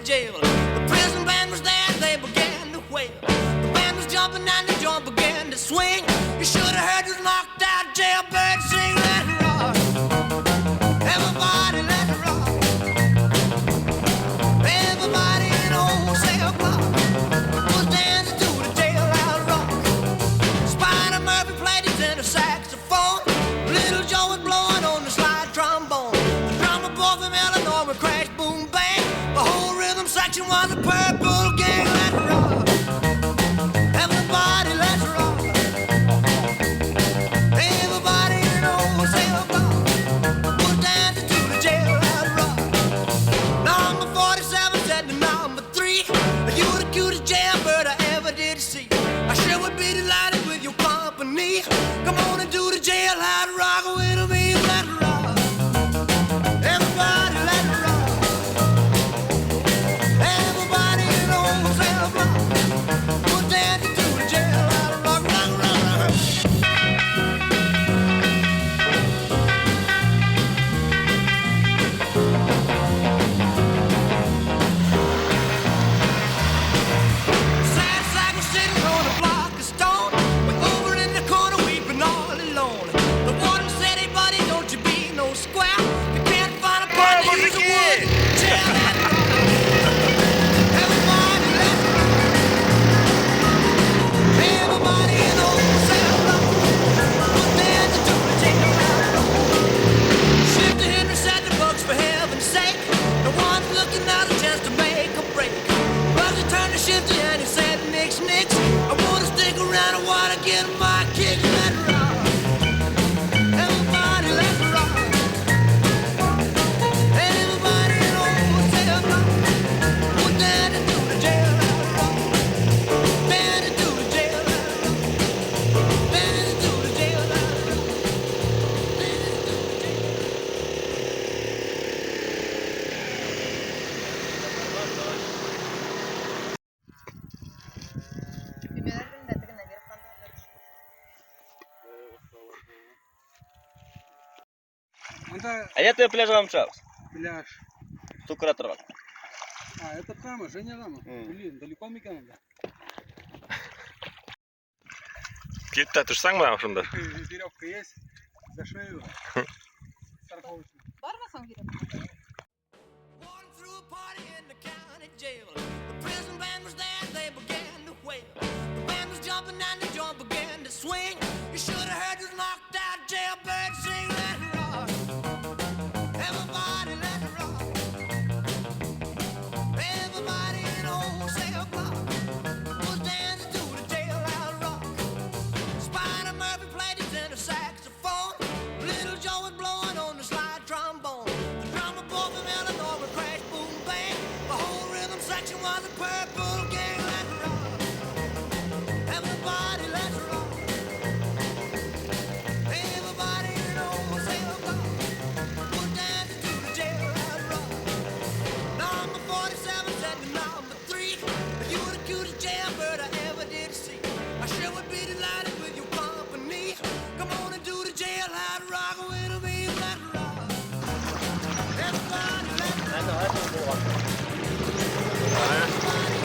jail. The prison band was there, they began to wail. The band was jumping and the joint began to swing. You should have heard this knocked out jailbird sing. Let it rock, everybody let it rock. Everybody in old cell block was dancing to the jailhouse rock. Spider Murphy played his tenor saxophone. Little Joe was blowing on the slide trombone. The drummer boy from Illinois would crash, boom, bang. The whole rhythm section was a purple gang. Let's rock, everybody, let's rock. Everybody in old cell block was dancing to the jailhouse rock. Number 47 said to number 3, you were the cutest jailbird I ever did see. I sure would be delighted with your company. Come on and do the jailhouse rock with me. Let's rock, everybody, let's rock. Everybody in old cell block was dancing to the jailhouse rock, rock, rock, rock. Sad sack was sitting on a block of stone. We're over in the corner weeping all alone. The warden said, hey buddy, don't you be no square. You can't find a partner to use a wood. Jail that rock. Everybody let's rock. Everybody in old cell block was dancing to the jailhouse rock. Shifty Henry said the books for heaven's sake. The one's looking out a chance to make a break. Bugsy turned to Shifty and he said, nix, nix. I wanna stick around, I wanna get my kick. Let's rock. Everybody, let's rock. Everybody in old cell block was dancing to the jailhouse rock. Dancing to the jailhouse rock. Dancing to the jailhouse rock. Dancing to the jailhouse rock. А я тебе пляжом мчався. Пляж. Цукротрак. А, это Кама, Женя Рама. Блин, далеко мекан, да? Кетті тұрсаң ба ошонда? Веревка есть, за шею. Страховочная. Бармасаң керек. Warden threw a party in the county jail. The prison band was there, they began to wail. The band was jumping and the joint began to swing. You should have heard this knocked out jailbird sing. Let's rock, everybody, let's rock. Everybody in old cell block was dancing to the jailhouse rock. Spider Murphy played his tenor saxophone. Little Joe was blowing on the slide trombone. The drummer boy from Illinois would crash, boom, bang. The whole rhythm section was a purple gang. Let's rock, everybody, let's rock. Everybody in old cell block was dancing to the jailhouse rock. Number 47 said to number 3, you were the cutest jailbird I ever did see. I sure would be delighted with your company. Come on and do the jailhouse rock with me. Let's rock, everybody, let's rock.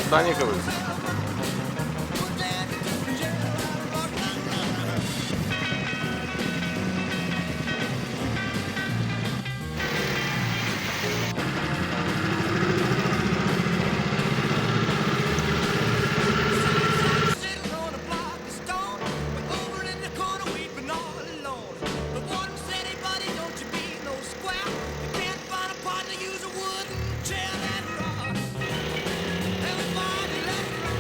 Даніковий. Was dancing to the jailhouse rock, rock, rock, rock. Sitting on a block of stone, we're over in the corner weeping all alone. The warden said, hey buddy, don't you be no square. You can't find a partner, use a wooden chair. Let's rock, everybody, let's rock.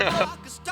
rock a star.